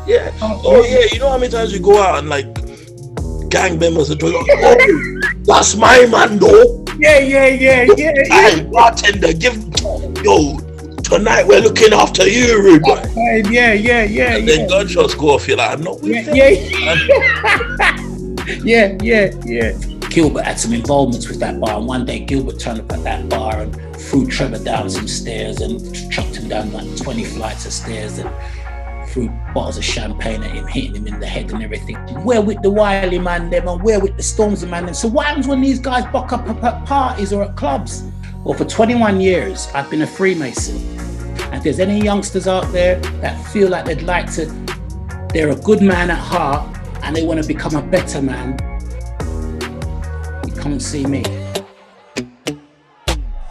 Yeah. Oh, Oh yeah. You know how many times you go out and like gang members are doing, oh, that's my man though. yeah. Time bartender, give yo tonight we're looking after you, rude boy. Yeah. And then gunshots go off. You're like, I'm not with Yeah. them. Yeah. Gilbert had some involvements with that bar, and one day Gilbert turned up at that bar and threw Trevor down some stairs and chucked him down like 20 flights of stairs and threw bottles of champagne at him, hitting him in the head and everything. We're with the Wiley man them, and we're with the Stormzy man them. So what happens when these guys buck up at parties or at clubs? Well, for 21 years, I've been a Freemason. And if there's any youngsters out there that feel like they're a good man at heart and they want to become a better man, come and see me.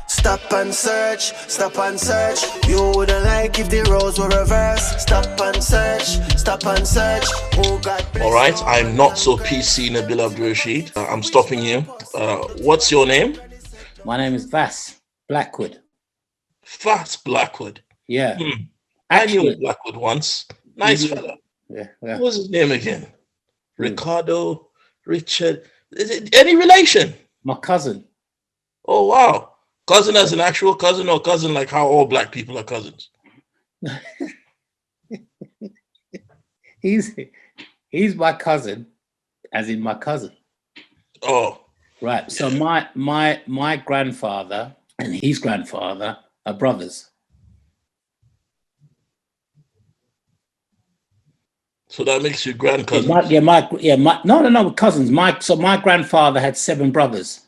Stop and search. You wouldn't like if the roles were reversed. Stop and search. Oh God. All right, I'm not so PC, Nabil Abdulrashid. I'm stopping you. What's your name? My name is Vas Blackwood. Vas Blackwood. Yeah. I knew a Blackwood once. Nice fella. Yeah. What was his name again? Ricardo, Richard. Is it any relation? My cousin. Oh, wow. Cousin as an actual cousin, or cousin like how all black people are cousins? He's my cousin, as in my cousin. Oh. Right. So my grandfather and his grandfather are brothers. So that makes you grand cousins. No, cousins. My grandfather had 7 brothers.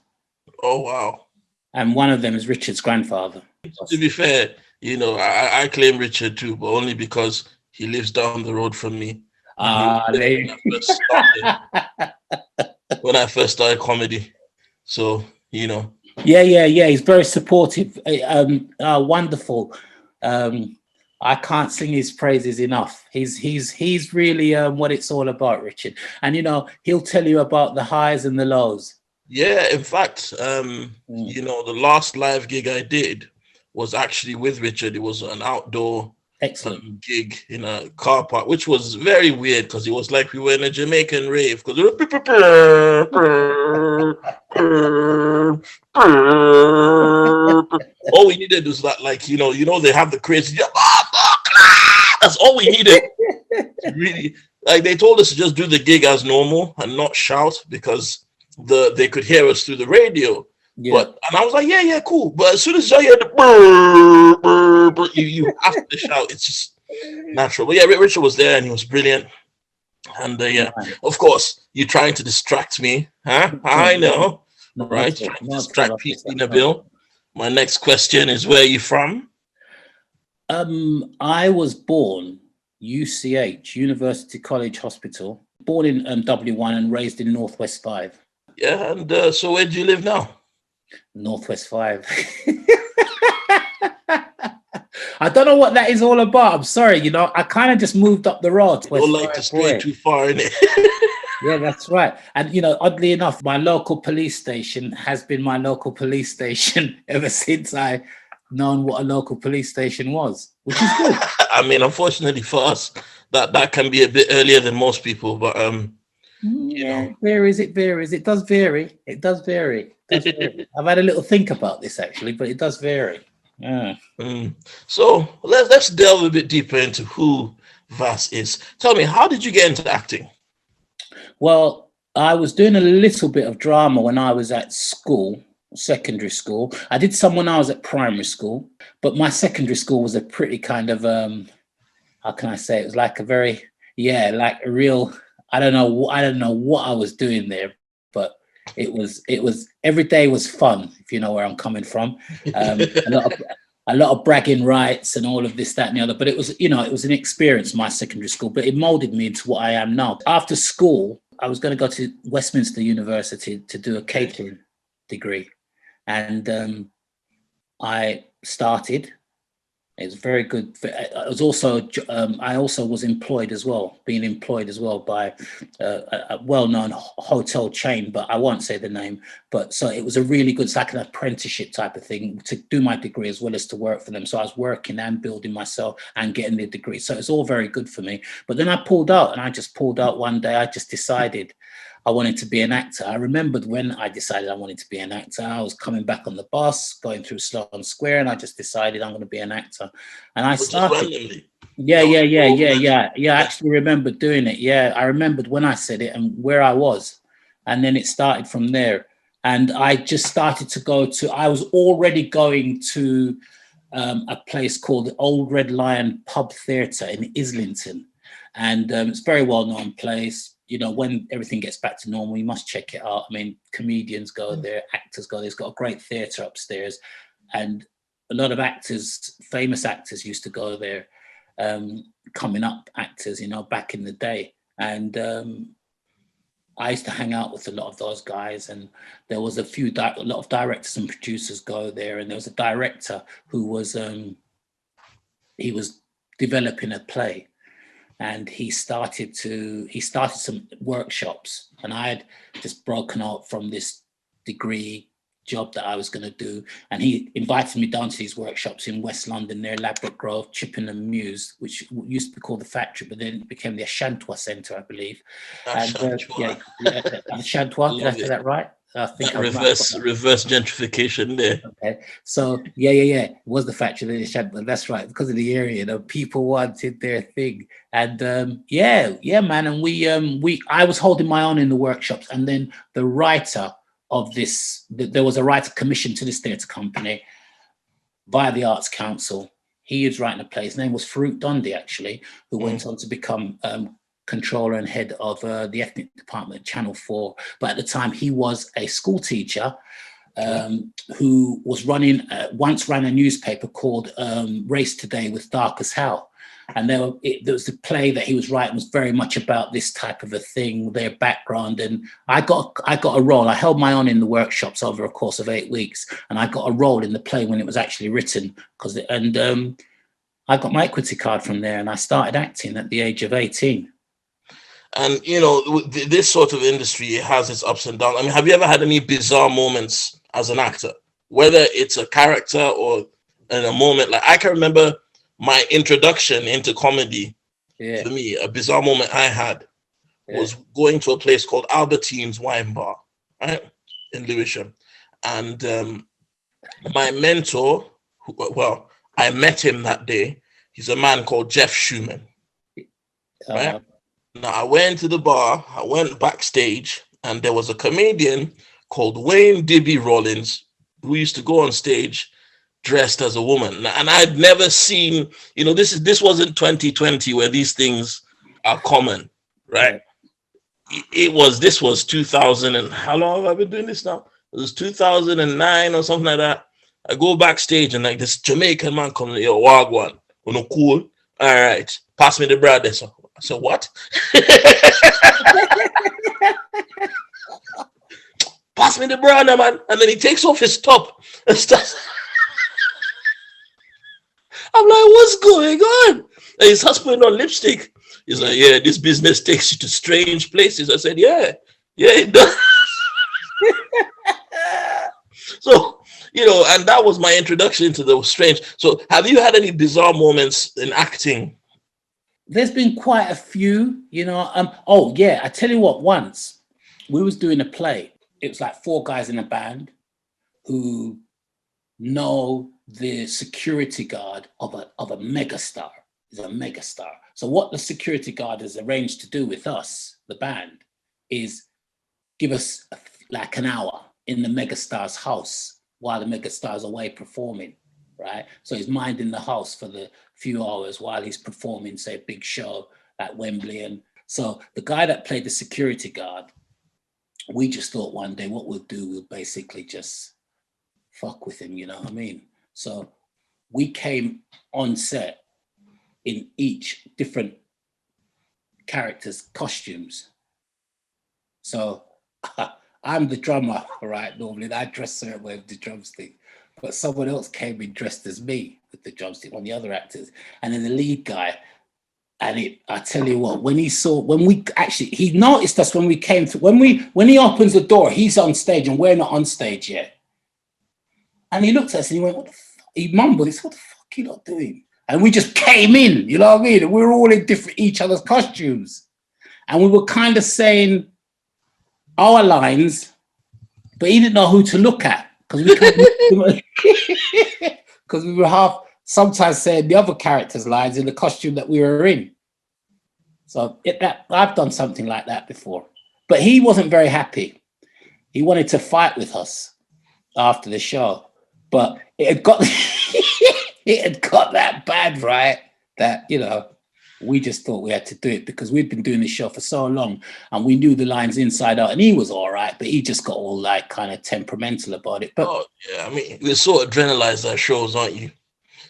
Oh, wow. And one of them is Richard's grandfather. To be fair, you know, I claim Richard too, but only because he lives down the road from me. When I first started comedy. So, you know. Yeah. He's very supportive. Wonderful. I can't sing his praises enough. He's really what it's all about, Richard. And you know, he'll tell you about the highs and the lows. Yeah, in fact, you know, the last live gig I did was actually with Richard. It was an outdoor gig in a car park, which was very weird because it was like we were in a Jamaican rave. Because all we needed was that, like, you know, they have the crazy. That's all we needed. Really, like they told us to just do the gig as normal and not shout because they could hear us through the radio. Yeah. And I was like, yeah, cool. But as soon as I hear the you have to shout. It's just natural. But yeah, Richard was there and he was brilliant. And yeah, of course, you're trying to distract me, huh? I know, right? Trying to distract PC Nabil. My next question is, where are you from? I was born UCH, University College Hospital, born in W1 and raised in Northwest 5. Yeah, and so where do you live now? Northwest 5. I don't know what that is all about. I'm sorry, you know, I kind of just moved up the road. You don't like to stray too far in it. Yeah, that's right. And, you know, oddly enough, my local police station has been my local police station ever since I known what a local police station was, which is good. I mean, unfortunately for us, that can be a bit earlier than most people, but you know. It varies. It does vary. I've had a little think about this actually, but it does vary. Yeah. So let's delve a bit deeper into who Vas is. Tell me, how did you get into acting? Well, I was doing a little bit of drama when I was at school, secondary school. I did some when I was at primary school, but my secondary school was a pretty kind of how can I say it? It was like a very like a real. I don't know what I was doing there, but it was every day was fun, if you know where I'm coming from. A lot of bragging rights and all of this, that, and the other. But it was, you know, it was an experience, my secondary school, but it molded me into what I am now. After school, I was going to go to Westminster University to do a catering degree. And I started It's very good. It was also I also was employed as well, being employed as well by a well-known hotel chain, but I won't say the name. But so it was a really good, it's like an apprenticeship type of thing to do my degree as well as to work for them. So I was working and building myself and getting the degree. So it's all very good for me. But then I pulled out, and I just pulled out one day. I just decided I wanted to be an actor. I remembered when I decided I wanted to be an actor. I was coming back on the bus, going through Sloane Square, and I just decided I'm going to be an actor. And I started. Yeah. I actually remembered doing it. Yeah, I remembered when I said it and where I was. And then it started from there. And I just started to go to, I was already going to a place called the Old Red Lion Pub Theatre in Islington. And it's a very well-known place. You know, when everything gets back to normal, you must check it out. I mean, comedians go there, actors go there. It's got a great theatre upstairs. And a lot of actors, famous actors used to go there, coming up actors, you know, back in the day. And I used to hang out with a lot of those guys. And there was a lot of directors and producers go there. And there was a director who was, he was developing a play. And he started some workshops, and I had just broken out from this degree job that I was going to do. And he invited me down to these workshops in West London, near Ladbroke Grove, Chippenham Mews, which used to be called the Factory, but then it became the Ashantua Centre, I believe. Ashantua. Did I say that right? I think reverse gentrification there. Okay, so it was the Factory, that's right, because of the area, you know, people wanted their thing. And man, and I was holding my own in the workshops. And then the writer of this, there was a writer commissioned to this theatre company via the Arts Council. He was writing a play. His name was Farouk Dondi, actually, who went on to become controller and head of the ethnic department at Channel 4. But at the time, he was a school teacher who was once ran a newspaper called Race Today with Dark as Hell. And there was the play that he was writing was very much about this type of a thing, their background. And I got a role. I held my own in the workshops over a course of 8 weeks. And I got a role in the play when it was actually written. I got my equity card from there, and I started acting at the age of 18. And, you know, this sort of industry has its ups and downs. I mean, have you ever had any bizarre moments as an actor, whether it's a character or in a moment? Like, I can remember my introduction into comedy. For me, a bizarre moment I had was going to a place called Albertine's Wine Bar, right, in Lewisham. And my mentor, I met him that day. He's a man called Jeff Schumann, right? Now, I went to the bar, I went backstage, and there was a comedian called Wayne Dibby Rollins who used to go on stage dressed as a woman. And I'd never seen, you know, this wasn't 2020 where these things are common, right? This was 2000, and how long have I been doing this now? It was 2009 or something like that. I go backstage and like this Jamaican man comes, yo, wagwan, no cool. All right, pass me the bread. I said, what? Pass me the brown, man. And then he takes off his top and starts. I'm like, what's going on? And he starts putting on lipstick. He's like, yeah, this business takes you to strange places. I said, yeah, it does. So, you know, and that was my introduction to the strange. So have you had any bizarre moments in acting? There's been quite a few, you know. I tell you what, once we was doing a play. It was like 4 guys in a band who know the security guard of a megastar. He's a megastar. So what the security guard has arranged to do with us, the band, is give us like an hour in the megastar's house while the megastar's away performing, right? So he's minding the house for the few hours while he's performing, say, a big show at Wembley. And so the guy that played the security guard, we just thought one day what we'll do, we'll basically just fuck with him, you know what I mean? So we came on set in each different character's costumes. So I'm the drummer, right? Normally I dress a certain way with the drumstick, but someone else came in dressed as me. with the drumstick, one of the other actors, and then the lead guy. And I tell you what, when he noticed us when we came through, when he opens the door, he's on stage and we're not on stage yet. And he looked at us and he went, what the fuck? He mumbled, what the fuck are you not doing? And we just came in, you know what I mean? And we were all in each other's costumes. And we were kind of saying our lines, but he didn't know who to look at. Because we were half sometimes saying the other characters' lines in the costume that we were in. So I've done something like that before. But he wasn't very happy. He wanted to fight with us after the show. But it had got that bad, right? That, you know, we just thought we had to do it because we'd been doing this show for so long and we knew the lines inside out, and he was all right, but he just got all like kind of temperamental about it. But yeah, I mean, we're so adrenalized at shows, aren't you?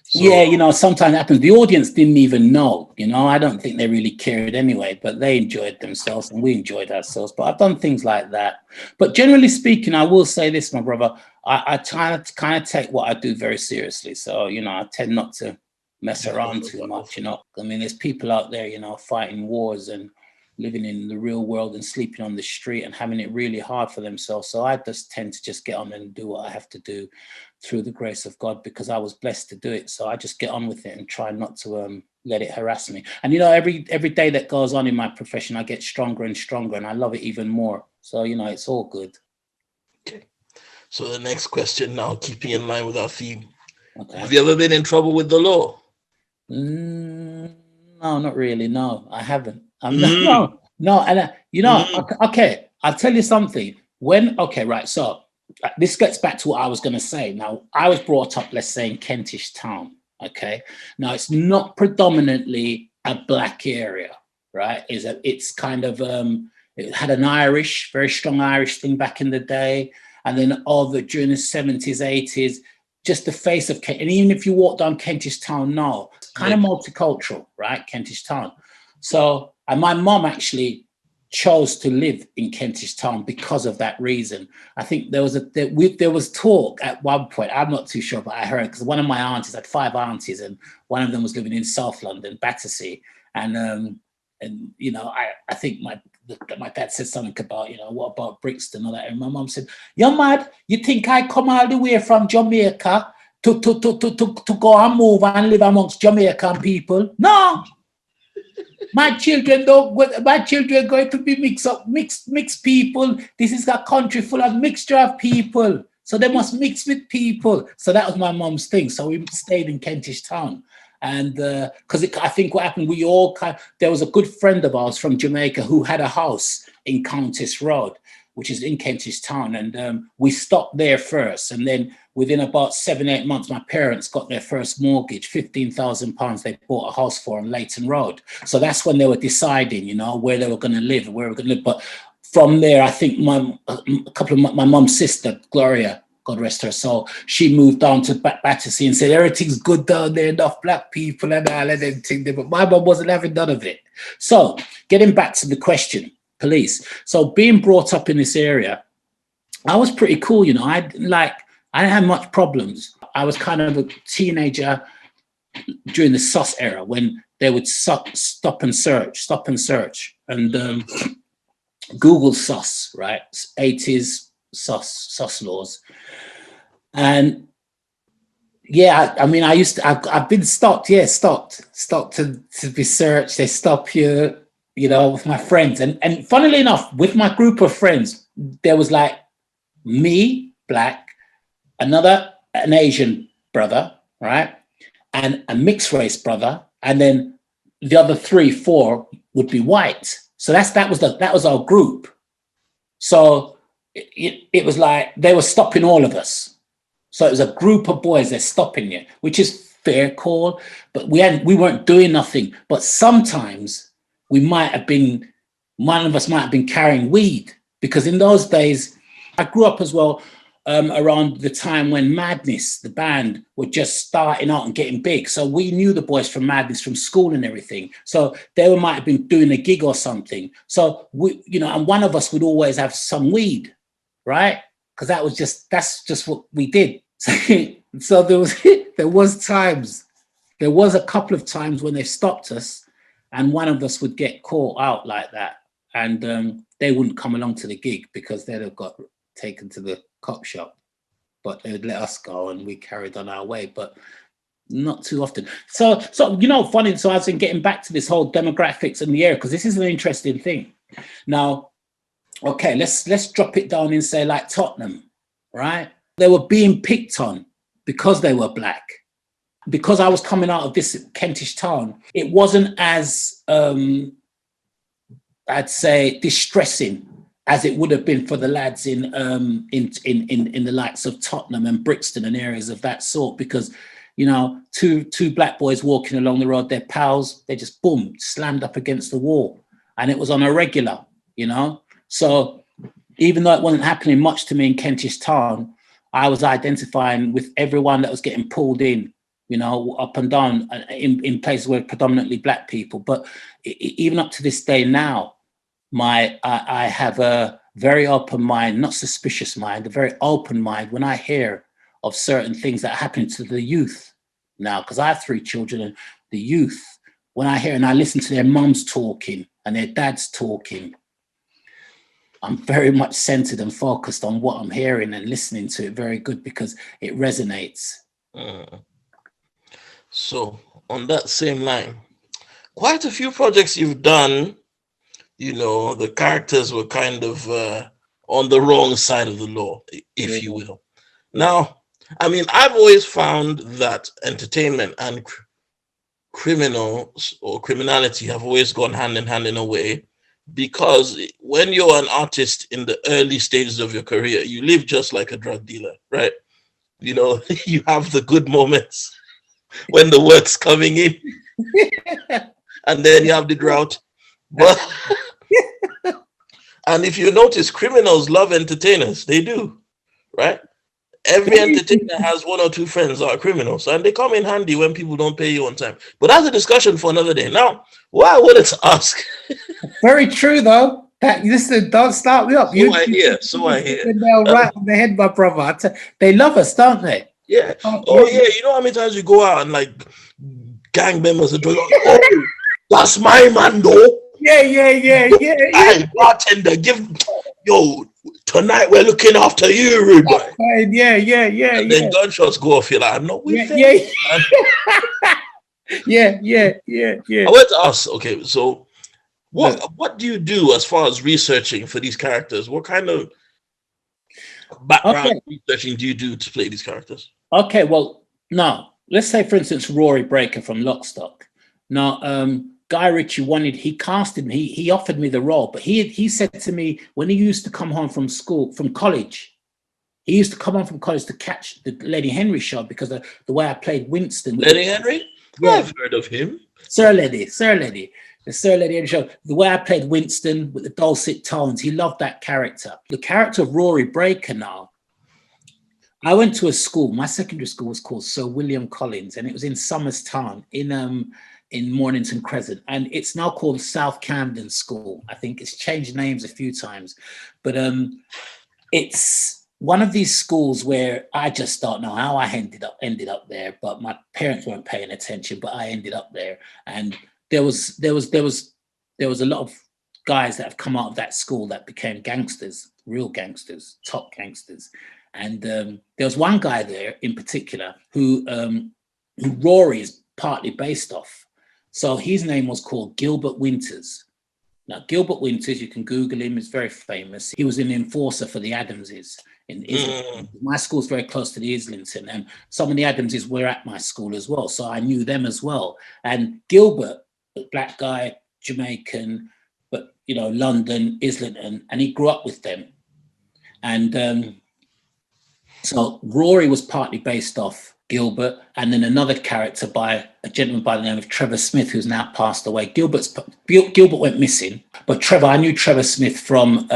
So, yeah, you know, sometimes it happens. The audience didn't even know, you know, I don't think they really cared anyway, but they enjoyed themselves and we enjoyed ourselves. But I've done things like that. But generally speaking, I will say this, my brother, I try to kind of take what I do very seriously. So, you know, I tend not to mess around too much, you know. I mean, there's people out there, you know, fighting wars and living in the real world and sleeping on the street and having it really hard for themselves. So I just tend to just get on and do what I have to do through the grace of God, because I was blessed to do it. So I just get on with it and try not to let it harass me. And, you know, every day that goes on in my profession, I get stronger and stronger, and I love it even more. So, you know, it's all good. Okay. So the next question now, keeping in line with our theme. Okay. Have you ever been in trouble with the law? No, not really. No, I haven't. No. And you know, okay, I'll tell you something. So this gets back to what I was going to say. Now, I was brought up, let's say, in Kentish Town. Okay. Now, it's not predominantly a black area, right? It's kind of it had an very strong Irish thing back in the day, and then during the 70s, 80s. Just the face of Kent. And even if you walk down Kentish Town now, it's kind of multicultural, right? Kentish Town. So, and my mom actually chose to live in Kentish Town because of that reason. I think there was talk at one point, I'm not too sure, but I heard, because one of my aunties, I had 5 aunties, and one of them was living in South London, Battersea. And you know, I think my dad said something about, you know, what about Brixton and all that. And my mom said, "You're mad? You think I come all the way from Jamaica to go and move and live amongst Jamaican people? No, my children going to be mixed people. This is a country full of mixture of people, so they must mix with people." So that was my mom's thing. So we stayed in Kentish Town. And because I think what happened, there was a good friend of ours from Jamaica who had a house in Countess Road, which is in Kentish Town. And we stopped there first. And then within about 7-8 months, my parents got their first mortgage, £15,000 they bought a house for on Leighton Road. So that's when they were deciding, you know, where they were going to live, But from there, I think my mum's sister, Gloria, God rest her soul, she moved down to Battersea and said, everything's good down there, enough black people and all of them things. But my mum wasn't having none of it. So getting back to the question, police. So being brought up in this area, I was pretty cool, you know. I didn't have much problems. I was kind of a teenager during the sus era when they would stop and search. And Google sus, right? 80s sus laws. And yeah, I mean, I've been stopped to be searched. They stop you, you know, with my friends. And funnily enough, with my group of friends, there was like me, black, an Asian brother, right? And a mixed race brother. And then the other 3-4 would be white. So that was our group. So it was like they were stopping all of us. So it was a group of boys, they're stopping you, which is fair call, but we weren't doing nothing. But sometimes one of us might have been carrying weed, because in those days, I grew up as well around the time when Madness, the band, were just starting out and getting big. So we knew the boys from Madness from school and everything. So they might have been doing a gig or something. So we, you know, and one of us would always have some weed, right? Because that's just what we did. So So there was a couple of times when they stopped us, and one of us would get caught out like that, and they wouldn't come along to the gig because they'd have got taken to the cop shop. But they would let us go, and we carried on our way. But not too often. So funny. So I was getting back to this whole demographics in the area, because this is an interesting thing. Now, okay, let's drop it down and say like Tottenham, right? They were being picked on because they were black. Because I was coming out of this Kentish town, it wasn't as I'd say distressing as it would have been for the lads in the likes of Tottenham and Brixton and areas of that sort, because two black boys walking along the road, their pals, they just boom, slammed up against the wall. And it was on a regular, So even though it wasn't happening much to me in Kentish town, I was identifying with everyone that was getting pulled in, up and down in places where predominantly black people. But even up to this day now, I have a very open mind, not suspicious mind, a very open mind when I hear of certain things that happen to the youth now, because I have 3 children, and the youth, when I hear and I listen to their mums talking and their dads talking, I'm very much centered and focused on what I'm hearing and listening to it very good, because it resonates. So on that same line, quite a few projects you've done, the characters were kind of on the wrong side of the law, if you will. Now, I mean, I've always found that entertainment and criminals or criminality have always gone hand in hand in a way, because when you're an artist in the early stages of your career, you live just like a drug dealer, right? You have the good moments when the work's coming in, and then you have the drought. But and if you notice, criminals love entertainers. They do, right? Every entertainer has 1 or 2 friends that are criminals, and they come in handy when people don't pay you on time. But that's a discussion for another day. Now, what I wanted to ask. Very true, though. Listen, don't start me up. So I hear. Nail right on the head, my brother. They love us, don't they? Yeah. Yeah. You know how many times you go out and like gang members are doing, oh, that's my man, though. Yeah. Hey, bartender, tonight we're looking after you, rude boy. Yeah. And then gunshots go off. You're like, I'm not with them. Yeah. I want to ask, okay, so what do you do as far as researching for these characters? What kind of background researching do you do to play these characters? Okay, well, now, let's say, for instance, Rory Breaker from Lockstock. Now, Guy Ritchie he casted me, he offered me the role, but he said to me, when he used to come home from college, he used to come home from college to catch the Lenny Henry show, because the way I played Winston. Lenny Henry? Yeah. I've heard of him. Sir Lenny, the Sir Lenny Henry show. The way I played Winston with the dulcet tones, he loved that character. The character of Rory Breaker now, I went to a school, my secondary school was called Sir William Collins, and it was in Somers Town in Mornington Crescent, and it's now called South Camden School. I think it's changed names a few times, but it's one of these schools where I just don't know how I ended up there, but my parents weren't paying attention, but I ended up there, and there was a lot of guys that have come out of that school that became gangsters, real gangsters, top gangsters, and there was one guy there in particular who Rory is partly based off. So his name was called Gilbert Winters. Now, Gilbert Winters, you can Google him, is very famous. He was an enforcer for the Adamses in Islington. My school's very close to the Islington, and some of the Adamses were at my school as well, so I knew them as well. And Gilbert, a black guy, Jamaican, but, London, Islington, and he grew up with them. And so Rory was partly based off Gilbert, and then another character by a gentleman by the name of Trevor Smith, who's now passed away. Gilbert went missing, but I knew Trevor Smith from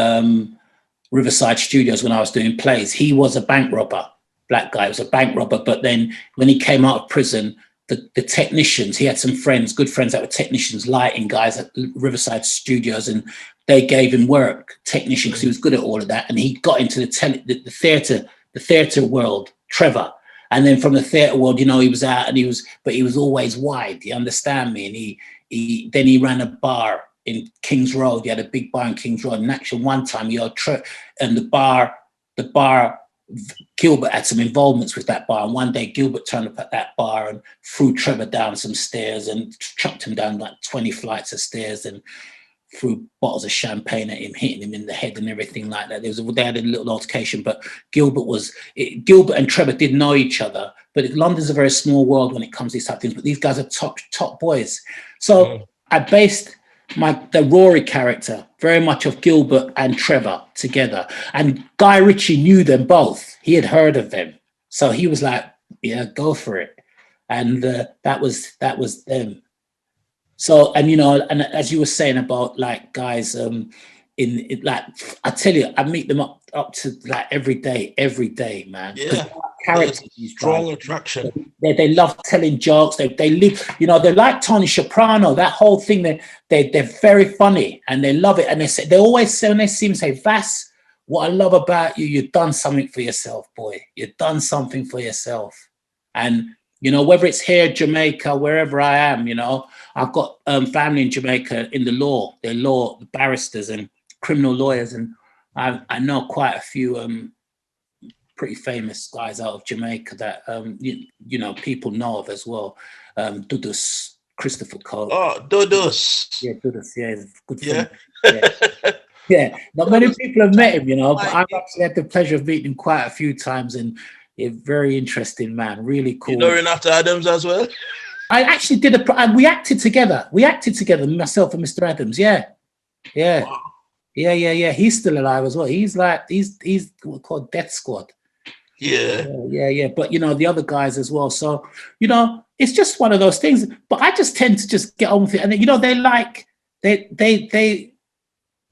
Riverside Studios when I was doing plays. He was a bank robber, black guy, was a bank robber, but then when he came out of prison, the technicians, he had some good friends that were technicians, lighting guys at Riverside Studios, and they gave him work, technician, because he was good at all of that, and he got into the theatre world, Trevor. And then from the theatre world, you know, he was out and he was always wide. You understand me? And he ran a bar in Kings Road. He had a big bar in Kings Road. And actually, one time he had and the bar, Gilbert had some involvements with that bar. And one day Gilbert turned up at that bar and threw Trevor down some stairs and chucked him down like 20 flights of stairs and threw bottles of champagne at him, hitting him in the head and everything like that. They had a little altercation, but Gilbert and Trevor did know each other. But London's a very small world when it comes to these type of things. But these guys are top boys. So I based the Rory character very much of Gilbert and Trevor together. And Guy Ritchie knew them both. He had heard of them. So he was like, yeah, go for it. And that was them. So, and, you know, and as you were saying about like guys in like, I tell you, I meet them up to like every day, man. Yeah. Characters, strong attraction. They love telling jokes. They live, you know, they're like Tony Soprano, that whole thing. They're very funny and they love it. And they always say, when they see him, say, Vas, what I love about you, you've done something for yourself, boy. You've done something for yourself. And, you know, whether it's here, Jamaica, wherever I am, you know, I've got family in Jamaica in the law. They're barristers and criminal lawyers. And I know quite a few pretty famous guys out of Jamaica that, you know, people know of as well. Dudus, Christopher Cole. Oh, Dudus. Yeah, Dudus, yeah, he's a good friend. Yeah. Yeah, not many people have met him, you know, but I've actually had the pleasure of meeting him quite a few times, and a very interesting man, really cool. You know Renata Adams as well? I actually did we acted together. Myself and Mr. Adams, yeah. Wow. Yeah. He's still alive as well. He's what's called Death Squad. Yeah. But, you know, the other guys as well. So, you know, it's just one of those things. But I just tend to just get on with it. And, you know,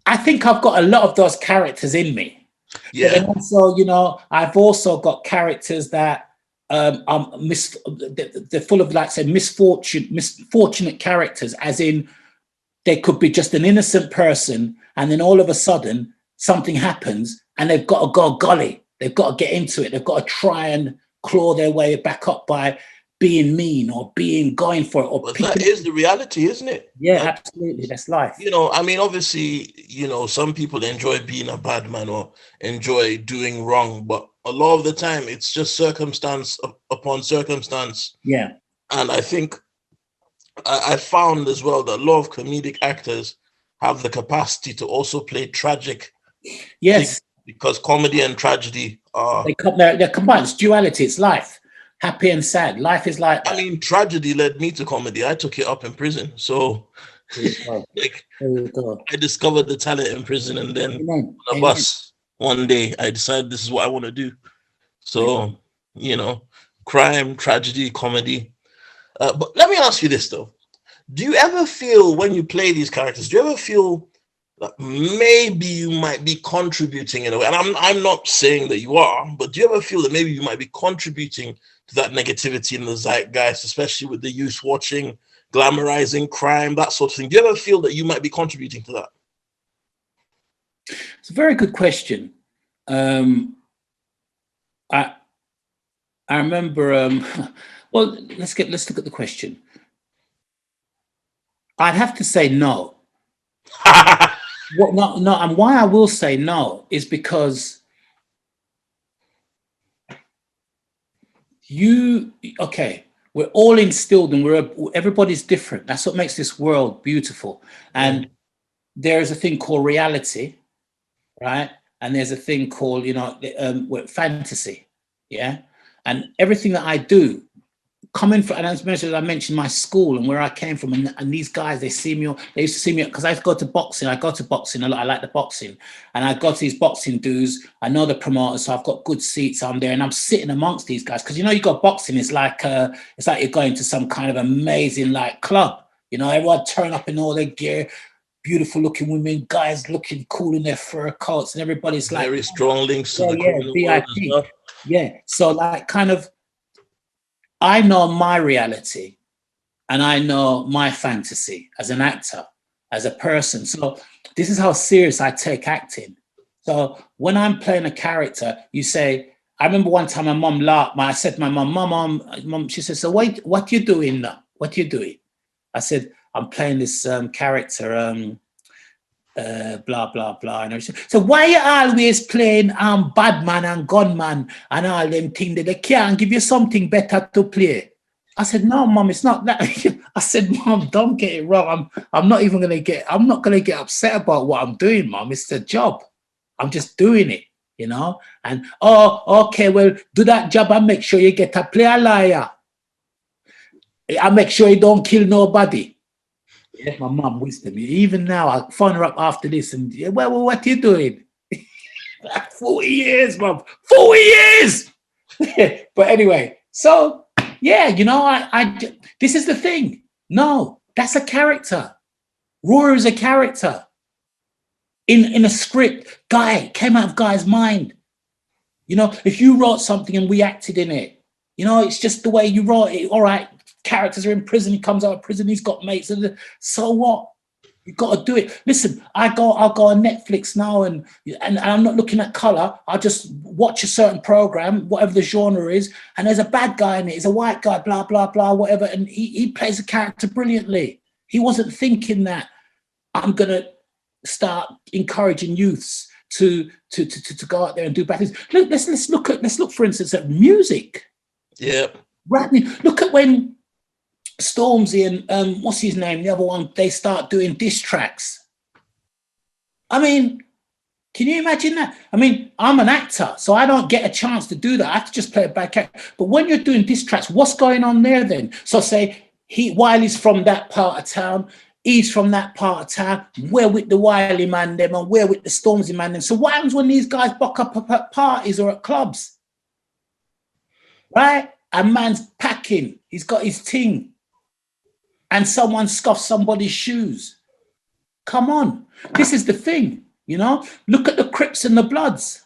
I think I've got a lot of those characters in me. Yeah. But then also, you know, I've also got characters that they're full of, like, say, misfortunate characters, as in they could be just an innocent person, and then all of a sudden something happens and they've got to go golly. They've got to get into it. They've got to try and claw their way back up by being mean or going for it. Or that is the reality, isn't it? Yeah, absolutely. That's life. You know, I mean, obviously, you know, some people enjoy being a bad man or enjoy doing wrong, but a lot of the time it's just circumstance upon circumstance. Yeah. And I think I found as well that a lot of comedic actors have the capacity to also play tragic. Yes. Because comedy and tragedy are... They're combined. It's duality. It's life. Happy and sad. Life is like... I mean, tragedy led me to comedy. I took it up in prison. So, like, I discovered the talent in prison, and then on a bus one day, I decided this is what I want to do. So, you know, crime, tragedy, comedy. But let me ask you this, though. Do you ever feel, when you play these characters, do you ever feel that maybe you might be contributing in a way? And I'm not saying that you are, but do you ever feel that maybe you might be contributing to that negativity in the zeitgeist, especially with the youth watching, glamorizing crime, that sort of thing? Do you ever feel that you might be contributing to that? It's a very good question. I remember. Well, let's look at the question. I'd have to say no. No, and why I will say no is because we're all instilled, and everybody's different. That's what makes this world beautiful. And there's a thing called reality, right? And there's a thing called, you know, fantasy, yeah. And everything that I do, coming from, and as I mentioned my school and where I came from, and these guys, they used to see me because I go to boxing a lot. I like the boxing, and I go to these boxing dues. I know the promoters, so I've got good seats. I'm there, and I'm sitting amongst these guys because, you know, you got boxing. It's like you're going to some kind of amazing like club. You know, everyone turn up in all their gear, beautiful looking women, guys looking cool in their fur coats, and everybody's like very strong links to the VIP. Well. Yeah, so like kind of. I know my reality and I know my fantasy as an actor, as a person. So this is how serious I take acting. So when I'm playing a character, you say, I remember one time my mum laughed. I said to my mum, she said, so what you doing now? What you doing? I said, I'm playing this character, blah, blah, blah. And everything. So why you always playing bad man and gunman and all them things that they can't give you something better to play? I said, no, Mum, it's not that. I said, Mum, don't get it wrong. I'm not gonna get upset about what I'm doing, Mum. It's the job. I'm just doing it, you know? And okay, well, do that job and make sure you get to play a liar. I make sure you don't kill nobody. Yeah, my mum wisdom. Even now, I phone her up after this and, well, what are you doing? 40 years, Mum. 40 years! But anyway, so, yeah, you know, this is the thing. No, that's a character. Rory is a character. In a script, came out of Guy's mind. You know, if you wrote something and we acted in it, you know, it's just the way you wrote it. All right, characters are in prison, he comes out of prison, he's got mates. So what? You got to do it. Listen, I'll go on Netflix now and I'm not looking at color. I'll just watch a certain program, whatever the genre is, and there's a bad guy in it. He's a white guy, blah, blah, blah, whatever. And he plays a character brilliantly. He wasn't thinking that I'm going to start encouraging youths to go out there and do bad things. Let's look, for instance, at music. Yeah. Right. Look at when Stormzy and what's his name, the other one, they start doing diss tracks. I mean, can you imagine that? I mean, I'm an actor, so I don't get a chance to do that. I have to just play a bad character. But when you're doing diss tracks, what's going on there then? So say Wiley's from that part of town, he's from that part of town, we're with the Wiley man them and we're with the Stormzy man them. So what happens when these guys buck up at parties or at clubs? Right? A man's packing, he's got his ting, and someone scuffs somebody's shoes. Come on, this is the thing, you know? Look at the Crips and the Bloods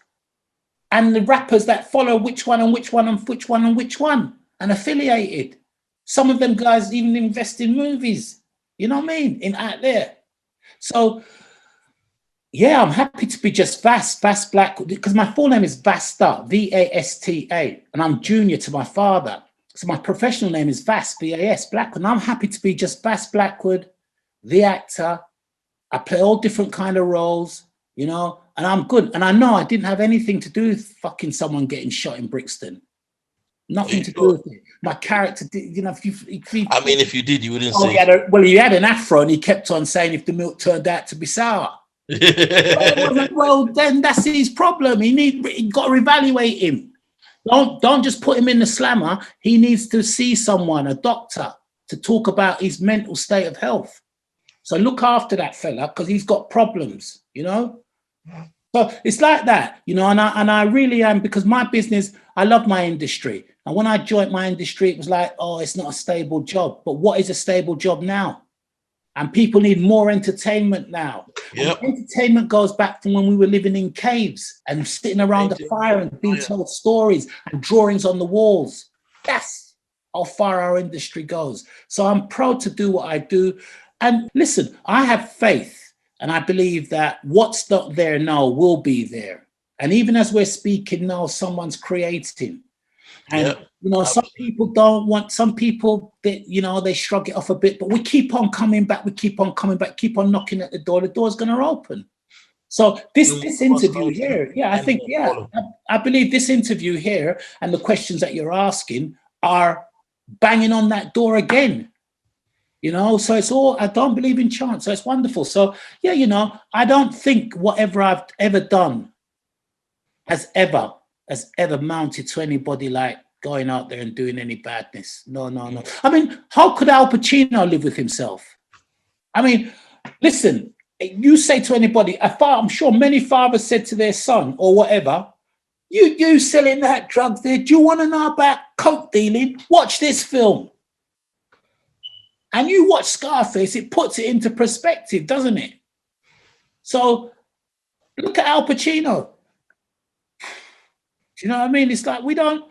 and the rappers that follow which one and which one and which one and which one and affiliated. Some of them guys even invest in movies, you know what I mean, out there. So, yeah, I'm happy to be just Vas Blackwood, because my full name is Vasta, V-A-S-T-A, and I'm junior to my father. So my professional name is Vas, V-A-S, Blackwood, and I'm happy to be just Vas Blackwood, the actor. I play all different kind of roles, you know, and I'm good. And I know I didn't have anything to do with fucking someone getting shot in Brixton. Nothing to do with it. My character, you know, if you I mean, if you did, you wouldn't say. He had an afro and he kept on saying if the milk turned out to be sour. Well, then that's his problem. He got to reevaluate him. Don't just put him in the slammer. He needs to see someone, a doctor, to talk about his mental state of health. So look after that fella, because he's got problems, you know. So it's like that, you know, and I really am, because my business, I love my industry. And when I joined my industry, it was like, oh, it's not a stable job. But what is a stable job now? And people need more entertainment now. Yep. Entertainment goes back from when we were living in caves and sitting around the fire and being told stories and drawings on the walls. That's how far our industry goes. So I'm proud to do what I do. And listen, I have faith, and I believe that what's not there now will be there. And even as we're speaking now, someone's creating. And, you know, some people don't want, some people, you know, they shrug it off a bit, but we keep on coming back. We keep on coming back, keep on knocking at the door. The door's going to open. So this interview here, I believe this interview here and the questions that you're asking are banging on that door again. You know, so it's all, I don't believe in chance. So it's wonderful. So, yeah, you know, I don't think whatever I've ever done has ever mounted to anybody like going out there and doing any badness. No. I mean, how could Al Pacino live with himself? I mean, listen, you say to anybody, I'm sure many fathers said to their son or whatever, you selling that drugs there, do you want to know about coke dealing? Watch this film. And you watch Scarface, it puts it into perspective, doesn't it? So look at Al Pacino. Do you know what I mean? It's like we don't,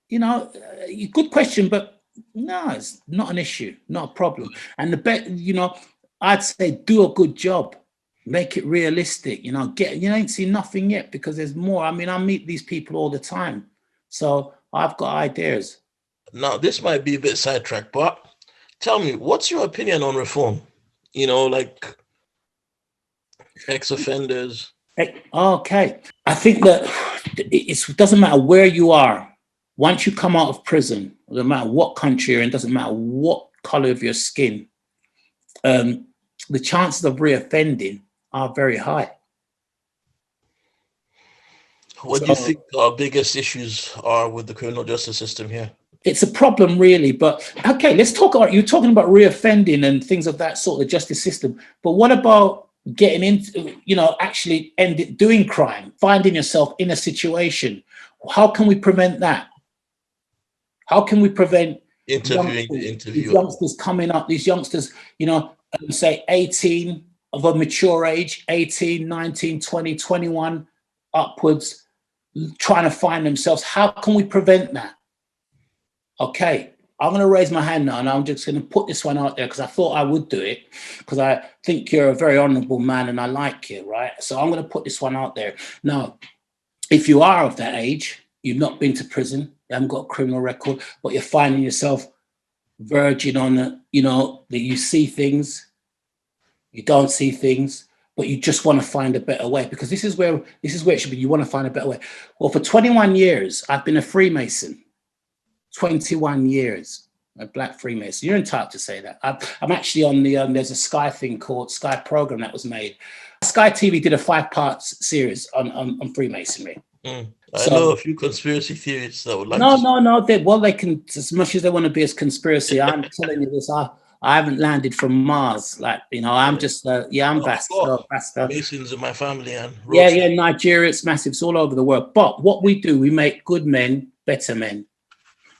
you know, good question, but no, it's not an issue, not a problem. And you know, I'd say do a good job, make it realistic. You know, you ain't seen nothing yet because there's more. I mean, I meet these people all the time. So I've got ideas. Now, this might be a bit sidetracked, but tell me, what's your opinion on reform? You know, like ex-offenders. Okay. I think that it doesn't matter where you are. Once you come out of prison, no matter what country you're in, doesn't matter what color of your skin, the chances of reoffending are very high. What do you think our biggest issues are with the criminal justice system here? It's a problem, really. But okay, let's talk about, you're talking about reoffending and things of that sort, the justice system. But what about getting into, actually doing crime, finding yourself in a situation? How can we prevent that? How can we prevent interviewing the interviewer? These youngsters coming up, these youngsters, say 18 of a mature age, 18, 19, 20, 21 upwards, trying to find themselves. How can we prevent that? Okay, I'm going to raise my hand now, and I'm just going to put this one out there because I thought I would do it, because I think you're a very honorable man and I like you, right? So I'm going to put this one out there. Now, if you are of that age, you've not been to prison, you haven't got a criminal record, but you're finding yourself verging on that you see things, you don't see things, but you just want to find a better way, because this is where it should be. You want to find a better way. Well, for 21 years, I've been a Freemason. 21 years, a Black Freemason. You're entitled to say that. I'm actually on the, there's a Sky thing called Sky program that was made. Sky TV did a 5-part series on Freemasonry. I know a few conspiracy theories that would like they can, as much as they want to be as conspiracy, I'm telling you this, I haven't landed from Mars. I'm just, I'm Basta. Masons in my family. And Nigeria, it's massive. It's all over the world. But what we do, we make good men better men.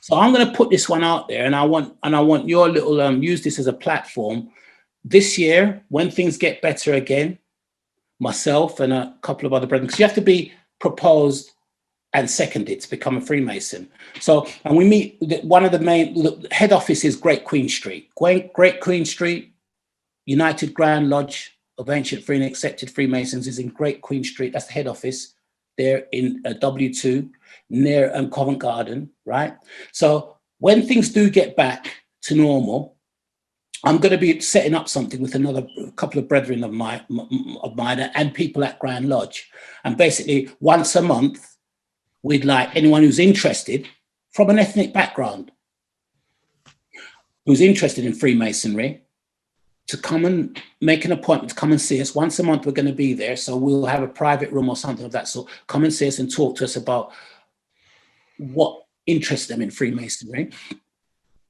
So I'm going to put this one out there, and I want your little, use this as a platform. This year, when things get better again, myself and a couple of other brothers, because you have to be proposed and seconded to become a Freemason. So, and we meet, one of the head office is Great Queen Street. Great Queen Street, United Grand Lodge of Ancient Free and Accepted Freemasons is in Great Queen Street. That's the head office there in W2 near Covent Garden, right? So when things do get back to normal, I'm going to be setting up something with another couple of brethren of mine and people at Grand Lodge. And basically once a month, we'd like anyone who's interested from an ethnic background, who's interested in Freemasonry, to come and make an appointment to come and see us. Once a month, we're going to be there. So we'll have a private room or something of that sort. Come and see us and talk to us about what interests them in Freemasonry,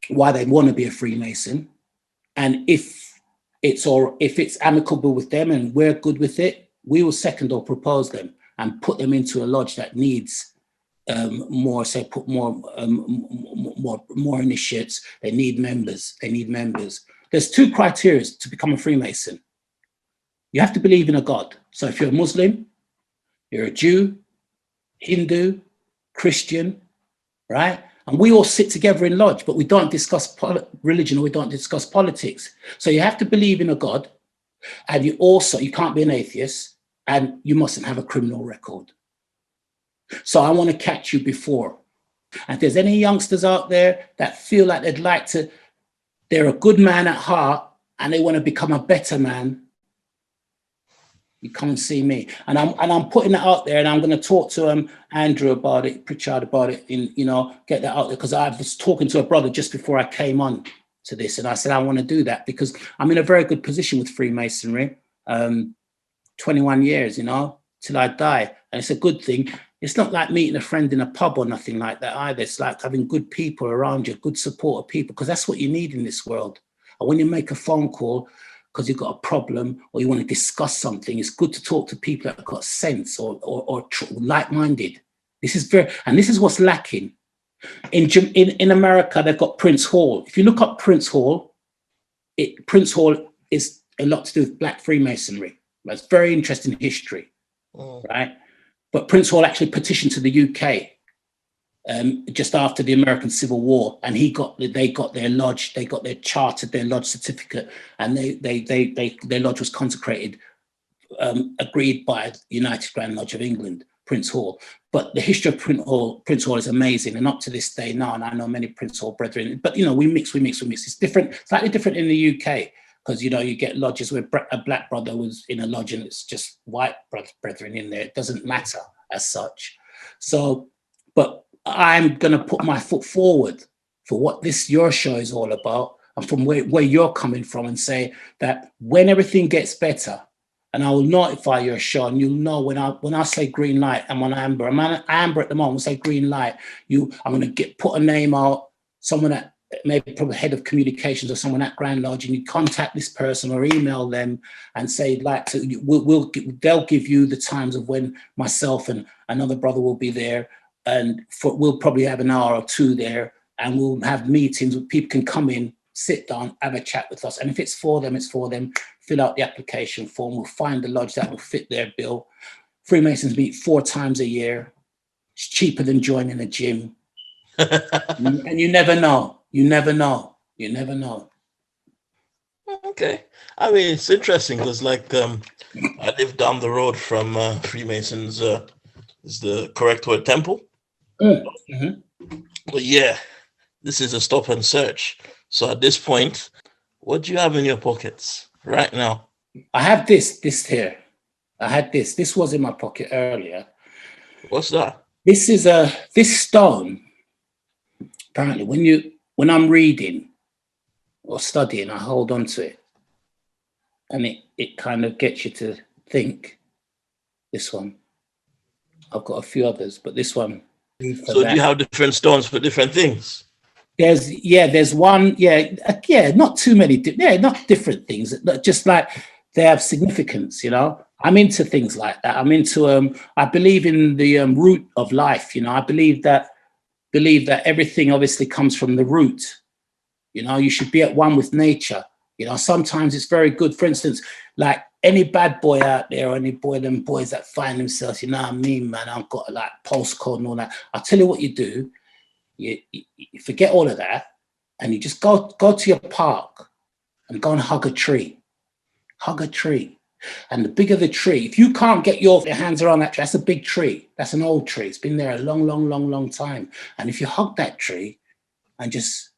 why they want to be a Freemason, and if it's amicable with them and we're good with it, we will second or propose them and put them into a lodge that needs more initiates. They need members. There's 2 criteria to become a Freemason. You have to believe in a God. So if you're a Muslim, you're a Jew, Hindu, Christian, right? And we all sit together in lodge, but we don't discuss religion, or we don't discuss politics. So you have to believe in a God, and you can't be an atheist, and you mustn't have a criminal record. So I want to catch you before. And if there's any youngsters out there that feel like they're a good man at heart and they want to become a better man, you come and see me. And I'm putting that out there, and I'm going to talk to Andrew about it, Pritchard about it, and get that out there, because I was talking to a brother just before I came on to this, and I said I want to do that because I'm in a very good position with Freemasonry. 21 years, till I die, and it's a good thing. It's not like meeting a friend in a pub or nothing like that either. It's like having good people around you, good supportive people, because that's what you need in this world. And when you make a phone call because you've got a problem or you want to discuss something, it's good to talk to people that have got sense or like-minded. This is what's lacking. In America, they've got Prince Hall. If you look up Prince Hall, Prince Hall is a lot to do with Black Freemasonry. That's very interesting history, right? But Prince Hall actually petitioned to the UK just after the American Civil War, and they got their lodge, they got their chartered, their lodge certificate, and their lodge was consecrated, agreed by the United Grand Lodge of England. Prince Hall. But the history of Prince Hall is amazing, and up to this day now, and I know many Prince Hall brethren, but we mix. It's different, slightly different in the UK, because you get lodges where a black brother was in a lodge and it's just white brethren in there. It doesn't matter as such. So, but I'm gonna put my foot forward for what your show is all about, and from where you're coming from, and say that when everything gets better, and I will notify your show, and you'll know when I say green light, I'm on amber. I'm on amber at the moment. Say green light. I'm going to put a name out, someone that maybe probably head of communications or someone at Grand Lodge, and you contact this person or email them and say they'll give you the times of when myself and another brother will be there, and we'll probably have an hour or two there, and we'll have meetings where people can come in, sit down, have a chat with us. And if it's for them, it's for them. Fill out the application form. We'll find the lodge that will fit their bill. Freemasons meet 4 times a year. It's cheaper than joining a gym. And you never know. You never know. Okay. I mean, it's interesting because I live down the road from Freemasons, is the correct word, temple? Mm-hmm. But yeah, this is a stop and search. So at this point, what do you have in your pockets right now? I have this here. I had this. This was in my pocket earlier. What's that? This is this stone. Apparently, when I'm reading or studying, I hold on to it, and it kind of gets you to think. This one. I've got a few others, but this one. So do you have different stones for different things? There's one, not too many, not different things, just like they have significance, I'm into things like that. I'm into, I believe in the root of life, I believe that everything obviously comes from the root, you should be at one with nature, sometimes it's very good, for instance, like any bad boy out there, or them boys that find themselves, man, I've got like postcode and all that, I'll tell you what you do. You forget all of that, and you just go to your park and go and hug a tree. And the bigger the tree, if you can't get your hands around that tree, that's a big tree. That's an old tree. It's been there a long time. And if you hug that tree and just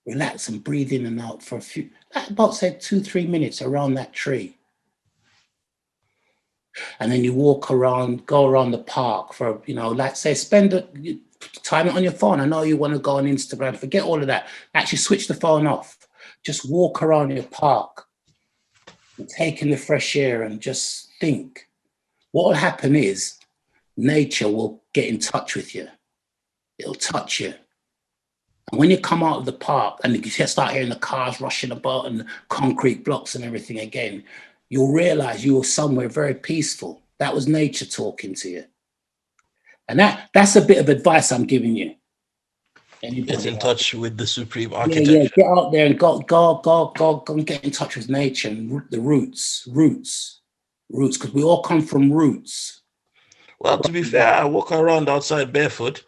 relax and breathe in and out for about say 2-3 minutes around that tree. And then you walk around, go around the park for, like say time it on your phone. I know you want to go on Instagram. Forget all of that. Actually switch the phone off. Just walk around your park and take in the fresh air and just think. What will happen is nature will get in touch with you. It'll touch you. And when you come out of the park and you start hearing the cars rushing about and concrete blocks and everything again, you'll realize you were somewhere very peaceful. That was nature talking to you. And that's a bit of advice I'm giving you. Get in touch with the supreme architecture. Yeah, get out there and go and get in touch with nature and the roots, because we all come from roots. Well, to be fair, I walk around outside barefoot,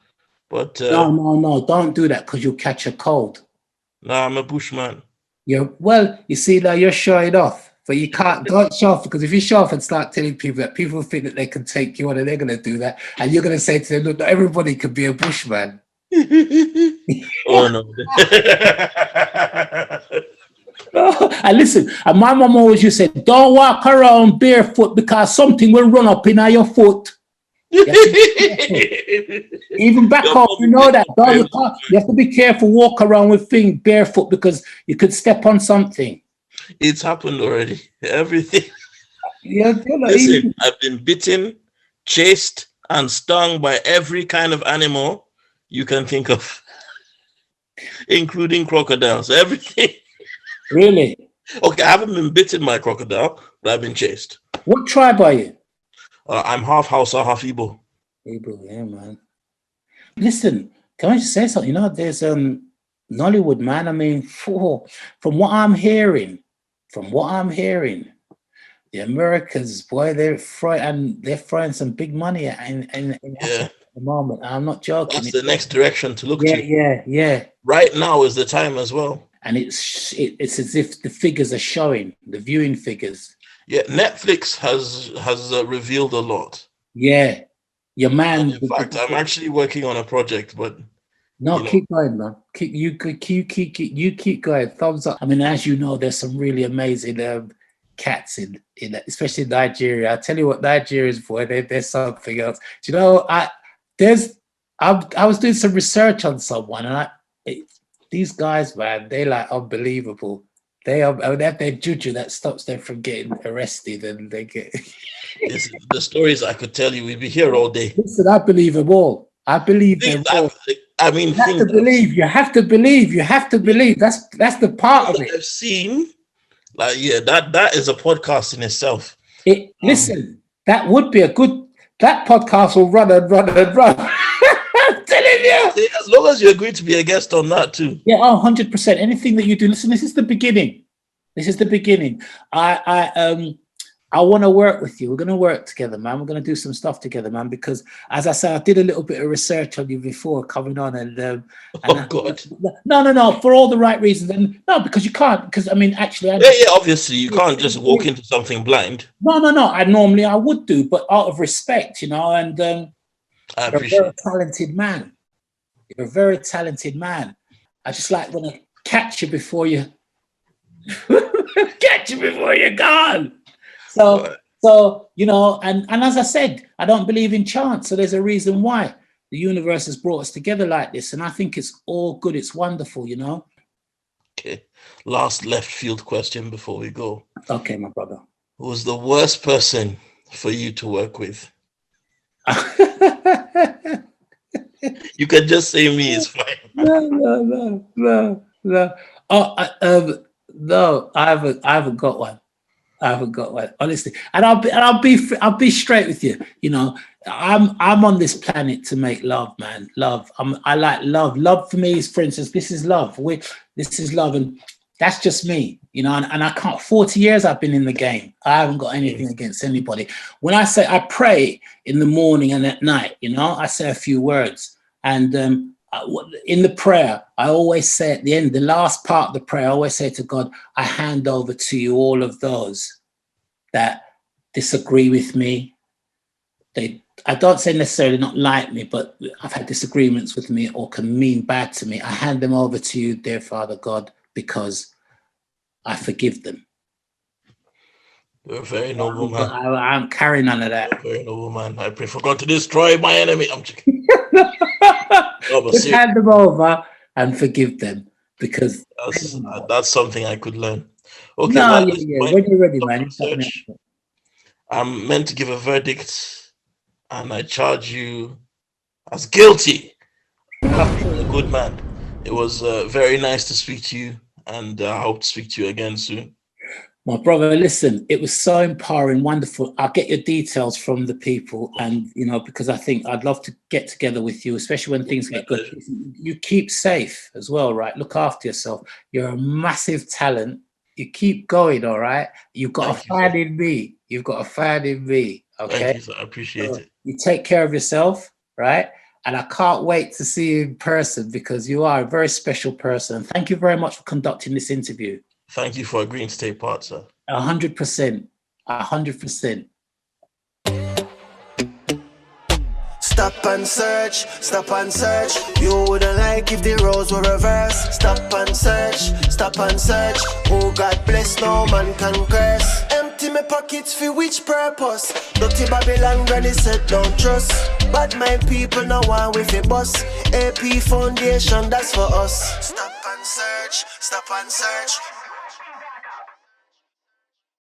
but... No, don't do that because you'll catch a cold. No, I'm a bushman. You see, now you're showing off. But you don't show off, because if you show off and start telling people that, people think that they can take you on and they're going to do that. And you're going to say to them, look, not everybody can be a bushman. Oh, no. And listen, and my mom always used to say, don't walk around barefoot because something will run up in your foot. Even back home, you know that. You have to be careful, walk around with things barefoot because you could step on something. It's happened already. Everything. Yeah, listen, I've been bitten, chased, and stung by every kind of animal you can think of, including crocodiles. Everything. Really? Okay, I haven't been bitten by a crocodile, but I've been chased. What tribe are you? I'm half Hausa, half Igbo. Igbo, yeah, man. Listen, can I just say something? There's Nollywood, man. I mean, from what I'm hearing, the Americans, boy, they're throwing some big money in at the moment. I'm not joking. That's the next direction to look to. Yeah. Right now is the time as well. And it's as if the figures are showing, the viewing figures. Yeah, Netflix has revealed a lot. Yeah, Your man. In fact, I'm actually working on a project, but no, keep going, man. Keep going. Thumbs up. I mean, as you know, there's some really amazing cats in especially in Nigeria. I tell you what, Nigerians, boy, there's something else. Do you know? I was doing some research on someone, and these guys, man, they like unbelievable. They have their juju that stops them from getting arrested, and they get. The stories I could tell you, we'd be here all day. Listen, I believe them all. I believe them all. I mean, you have to believe. You have to believe. You have to believe. That's the part of it. I've seen, like, yeah, that is a podcast in itself. Listen, that would be a good. That podcast will run and run and run. I'm telling you. As long as you agree to be a guest on that too. Yeah, 100%. Anything that you do. Listen, this is the beginning. This is the beginning. I want to work with you. We're going to work together, man. We're going to do some stuff together, man. Because, as I said, I did a little bit of research on you before coming on, and God, no, for all the right reasons, and no, because you can't. Because I mean, actually, obviously, you can't just walk into something blind. No. I would do, but out of respect, you know. And I you're a appreciate very talented man. You're a very talented man. I just like want to catch you before you you're gone. So, you know, and as I said, I don't believe in chance. So there's a reason why the universe has brought us together like this. And I think it's all good. It's wonderful, you know. Okay. Last left field question before we go. Okay, my brother. Who was the worst person for you to work with? You can just say me, it's fine. No. No, I haven't got one. Honestly, and I'll be straight with you. You know, I'm on this planet to make love, man. Love. I like love. Love for me is, for instance, this is love. This is love, and that's just me. You know, and I can't. 40 years I've been in the game. I haven't got anything against anybody. When I say I pray in the morning and at night, you know, I say a few words, and in the prayer, I always say at the end, the last part of the prayer, I always say to God, I hand over to you all of those that disagree with me. I don't say necessarily not like me, but I've had disagreements with me or can mean bad to me. I hand them over to you, dear Father God, because I forgive them. You're a very noble man. I'm carrying none of that. Very noble man. I pray for God to destroy my enemy. I'm joking. Just hand them over and forgive them, because that's something I could learn. Okay, no, when you're ready, man. I'm meant to give a verdict, and I charge you as guilty. A good man. It was very nice to speak to you, and I hope to speak to you again soon. My brother, listen, it was so empowering, wonderful. I'll get your details from the people, and, you know, because I think I'd love to get together with you, especially when things get good. You keep safe as well, right? Look after yourself. You're a massive talent. You keep going, all right? You've got a fan in me. You've got a fan in me, okay? Thank you, sir. I appreciate it. You take care of yourself, right? And I can't wait to see you in person, because you are a very special person. Thank you very much for conducting this interview. Thank you for agreeing to take part, sir. 100%. 100%. Stop and search. You wouldn't like if the roles were reversed. Stop and search. Oh, God bless, no man can curse. Empty my pockets for which purpose? Dirty Babylon granny said don't trust. Bad mind people no one with a bus. AP foundation, that's for us. Stop and search.